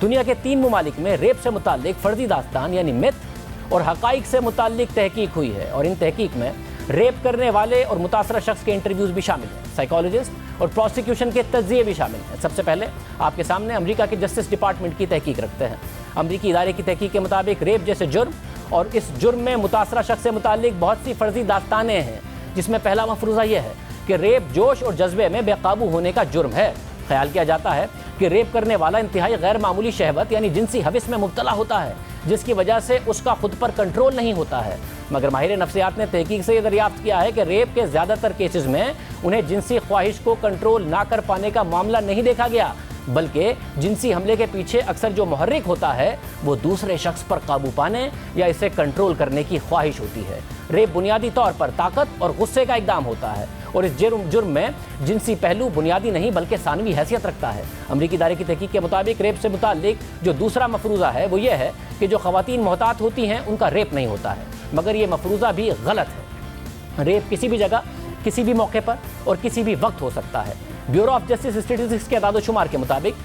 دنیا کے 3 ممالک میں ریپ سے متعلق فرضی داستان یعنی مت اور حقائق سے متعلق تحقیق ہوئی ہے، اور ان تحقیق میں ریپ کرنے والے اور متاثرہ شخص کے انٹرویوز بھی شامل ہیں، سائیکالوجسٹ اور پروسیکیوشن کے تجزیے بھی شامل ہیں۔ سب سے پہلے آپ کے سامنے امریکہ کے جسٹس ڈپارٹمنٹ کی تحقیق رکھتے ہیں۔ امریکی ادارے کی تحقیق کے مطابق ریپ جیسے جرم اور اس جرم میں متاثرہ شخص سے متعلق بہت سی فرضی داستانیں ہیں، جس میں پہلا مفروضہ یہ ہے کہ ریپ جوش اور جذبے میں بے قابو ہونے کا جرم ہے۔ خیال کیا جاتا ہے کہ ریپ کرنے والا انتہائی غیر معمولی شہوت یعنی جنسی حوث میں مبتلا ہوتا ہے، جس کی وجہ سے اس کا خود پر کنٹرول نہیں ہوتا ہے۔ مگر ماہر نفسیات نے تحقیق سے یہ دریافت کیا ہے کہ ریپ کے زیادہ تر کیسز میں انہیں جنسی خواہش کو کنٹرول نہ کر پانے کا معاملہ نہیں دیکھا گیا، بلکہ جنسی حملے کے پیچھے اکثر جو محرک ہوتا ہے وہ دوسرے شخص پر قابو پانے یا اسے کنٹرول کرنے کی خواہش ہوتی ہے۔ ریپ بنیادی طور پر طاقت اور غصے کا اقدام ہوتا ہے، اور اس جرم میں جنسی پہلو بنیادی نہیں بلکہ ثانوی حیثیت رکھتا ہے۔ امریکی ادارے کی تحقیق کے مطابق ریپ سے متعلق جو دوسرا مفروضہ ہے وہ یہ ہے کہ جو خواتین محتاط ہوتی ہیں ان کا ریپ نہیں ہوتا ہے، مگر یہ مفروضہ بھی غلط ہے۔ ریپ کسی بھی جگہ، کسی بھی موقع پر اور کسی بھی وقت ہو سکتا ہے۔ بیورو آف جسٹس اسٹیٹسٹکس کے اعداد و شمار کے مطابق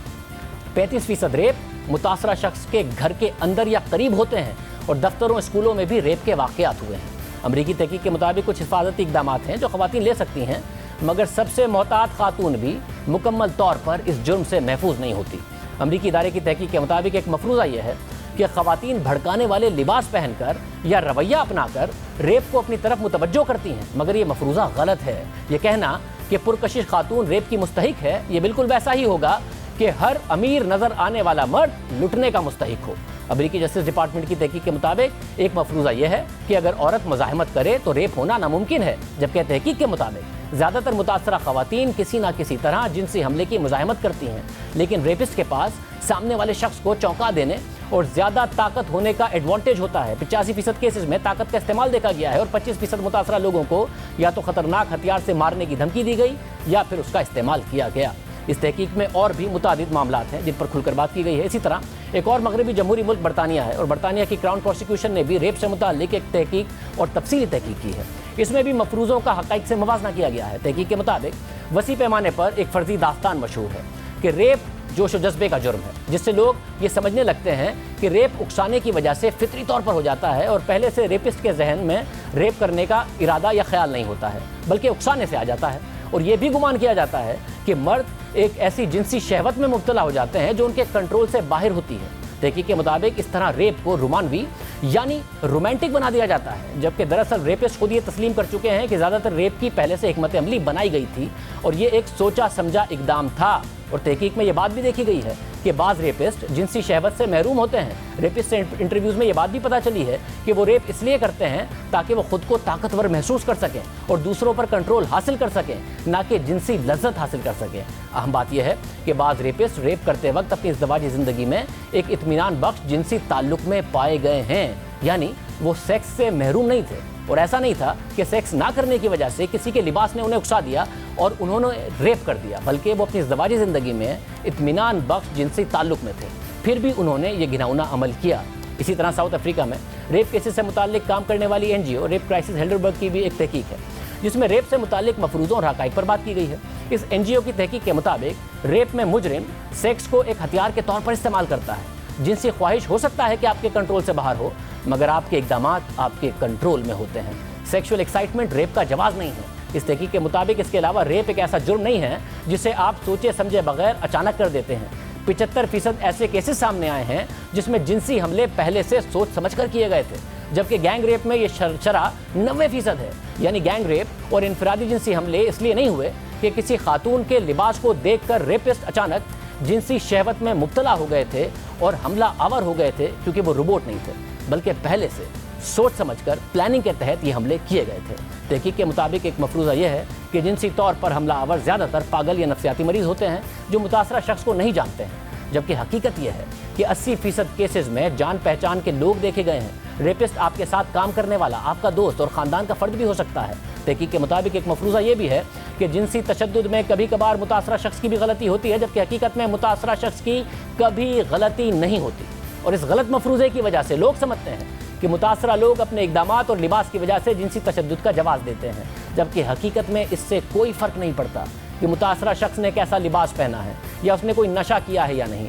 35% ریپ متاثرہ شخص کے گھر کے اندر یا قریب ہوتے ہیں، اور دفتروں اسکولوں میں بھی ریپ کے واقعات ہوئے ہیں۔ امریکی تحقیق کے مطابق کچھ حفاظتی اقدامات ہیں جو خواتین لے سکتی ہیں، مگر سب سے محتاط خاتون بھی مکمل طور پر اس جرم سے محفوظ نہیں ہوتی۔ امریکی ادارے کی تحقیق کے مطابق ایک مفروضہ یہ ہے کہ خواتین بھڑکانے والے لباس پہن کر یا رویہ اپنا کر ریپ کو اپنی طرف متوجہ کرتی ہیں، مگر یہ مفروضہ غلط ہے۔ یہ کہنا کہ پرکشش خاتون ریپ کی مستحق ہے، یہ بالکل ویسا ہی ہوگا کہ ہر امیر نظر آنے والا مرد لٹنے کا مستحق ہو۔ امریکی جسٹس ڈپارٹمنٹ کی تحقیق کے مطابق ایک مفروضہ یہ ہے کہ اگر عورت مزاحمت کرے تو ریپ ہونا ناممکن ہے، جبکہ تحقیق کے مطابق زیادہ تر متاثرہ خواتین کسی نہ کسی طرح جنسی حملے کی مزاحمت کرتی ہیں، لیکن ریپسٹ کے پاس سامنے والے شخص کو چونکا دینے اور زیادہ طاقت ہونے کا ایڈوانٹیج ہوتا ہے۔ 85% کیسز میں طاقت کا استعمال دیکھا گیا ہے، اور 25% متاثرہ لوگوں کو یا تو خطرناک ہتھیار سے مارنے کی دھمکی دی گئی یا پھر اس کا استعمال کیا گیا۔ اس تحقیق میں اور بھی متعدد معاملات ہیں جن پر کھل کر بات کی گئی ہے۔ اسی طرح ایک اور مغربی جمہوری ملک برطانیہ ہے، اور برطانیہ کی کراؤن پروسیکیوشن نے بھی ریپ سے متعلق ایک تحقیق اور تفصیلی تحقیق کی ہے۔ اس میں بھی مفروضوں کا حقائق سے موازنہ کیا گیا ہے۔ تحقیق کے مطابق وسیع پیمانے پر ایک فرضی داستان مشہور ہے کہ ریپ جوش و جذبے کا جرم ہے، جس سے لوگ یہ سمجھنے لگتے ہیں کہ ریپ اکسانے کی وجہ سے فطری طور پر ہو جاتا ہے، اور پہلے سے ریپسٹ کے ذہن میں ریپ کرنے کا ارادہ یا خیال نہیں ہوتا ہے بلکہ اکسانے سے آ جاتا ہے، اور یہ بھی گمان کیا جاتا ہے کہ مرد ایک ایسی جنسی شہوت میں مبتلا ہو جاتے ہیں جو ان کے کنٹرول سے باہر ہوتی ہے۔ تحقیق کے مطابق اس طرح ریپ کو رومانوی یعنی رومانٹک بنا دیا جاتا ہے، جبکہ دراصل ریپسٹ خود یہ تسلیم کر چکے ہیں کہ زیادہ تر ریپ کی پہلے سے حکمت عملی بنائی گئی تھی، اور یہ ایک سوچا سمجھا اقدام تھا۔ اور تحقیق میں یہ بات بھی دیکھی گئی ہے کہ بعض ریپسٹ جنسی شہوت سے محروم ہوتے ہیں۔ ریپسٹ سے انٹرویوز میں یہ بات بھی پتہ چلی ہے کہ وہ ریپ اس لیے کرتے ہیں تاکہ وہ خود کو طاقتور محسوس کر سکیں اور دوسروں پر کنٹرول حاصل کر سکیں، نہ کہ جنسی لذت حاصل کر سکیں۔ اہم بات یہ ہے کہ بعض ریپسٹ ریپ کرتے وقت اپنی ازدواجی زندگی میں ایک اطمینان بخش جنسی تعلق میں پائے گئے ہیں، یعنی وہ سیکس سے محروم نہیں تھے، اور ایسا نہیں تھا کہ سیکس نہ کرنے کی وجہ سے کسی کے لباس نے انہیں اکسا دیا اور انہوں نے ریپ کر دیا، بلکہ وہ اپنی ازدواجی زندگی میں اطمینان بخش جنسی تعلق میں تھے، پھر بھی انہوں نے یہ گھناؤنا عمل کیا۔ اسی طرح ساؤتھ افریقہ میں ریپ کیسز سے متعلق کام کرنے والی NGO ریپ کرائسس ہیلڈربرگ کی بھی ایک تحقیق ہے، جس میں ریپ سے متعلق مفروضوں اور حقائق پر بات کی گئی ہے۔ اس NGO کی تحقیق کے مطابق ریپ میں مجرم سیکس کو ایک ہتھیار کے طور پر استعمال کرتا ہے۔ جنسی خواہش ہو سکتا ہے کہ آپ کے کنٹرول سے باہر ہو، مگر آپ کے اقدامات آپ کے کنٹرول میں ہوتے ہیں۔ سیکشول ایکسائٹمنٹ ریپ کا جواز نہیں ہے۔ اس تحقیق کے مطابق اس کے علاوہ ریپ ایک ایسا جرم نہیں ہے جسے آپ سوچے سمجھے بغیر اچانک کر دیتے ہیں۔ 75% ایسے کیسز سامنے آئے ہیں جس میں جنسی حملے پہلے سے سوچ سمجھ کر کیے گئے تھے، جبکہ گینگ ریپ میں یہ شرح 90% ہے۔ یعنی گینگ ریپ اور انفرادی جنسی حملے اس لیے نہیں ہوئے کہ کسی خاتون کے لباس کو دیکھ کر ریپسٹ اچانک جنسی شہوت میں مبتلا ہو گئے تھے اور حملہ آور ہو گئے تھے، کیونکہ وہ روبوٹ نہیں تھے، بلکہ پہلے سے سوچ سمجھ کر پلاننگ کے تحت یہ حملے کیے گئے تھے۔ تحقیق کے مطابق ایک مفروضہ یہ ہے کہ جنسی طور پر حملہ آور زیادہ تر پاگل یا نفسیاتی مریض ہوتے ہیں جو متاثرہ شخص کو نہیں جانتے ہیں، جبکہ حقیقت یہ ہے کہ 80% کیسز میں جان پہچان کے لوگ دیکھے گئے ہیں۔ ریپسٹ آپ کے ساتھ کام کرنے والا آپ کا دوست اور خاندان کا فرد بھی ہو سکتا ہے۔ تحقیق کے مطابق ایک مفروضہ یہ بھی ہے کہ جنسی تشدد میں کبھی کبھار متاثرہ شخص کی بھی غلطی ہوتی ہے، جبکہ حقیقت میں متاثرہ شخص کی کبھی غلطی نہیں ہوتی، اور اس غلط مفروضے کی وجہ سے لوگ سمجھتے ہیں کہ متاثرہ لوگ اپنے اقدامات اور لباس کی وجہ سے جنسی تشدد کا جواز دیتے ہیں، جبکہ حقیقت میں اس سے کوئی فرق نہیں پڑتا کہ متاثرہ شخص نے کیسا لباس پہنا ہے یا اس نے کوئی نشہ کیا ہے یا نہیں۔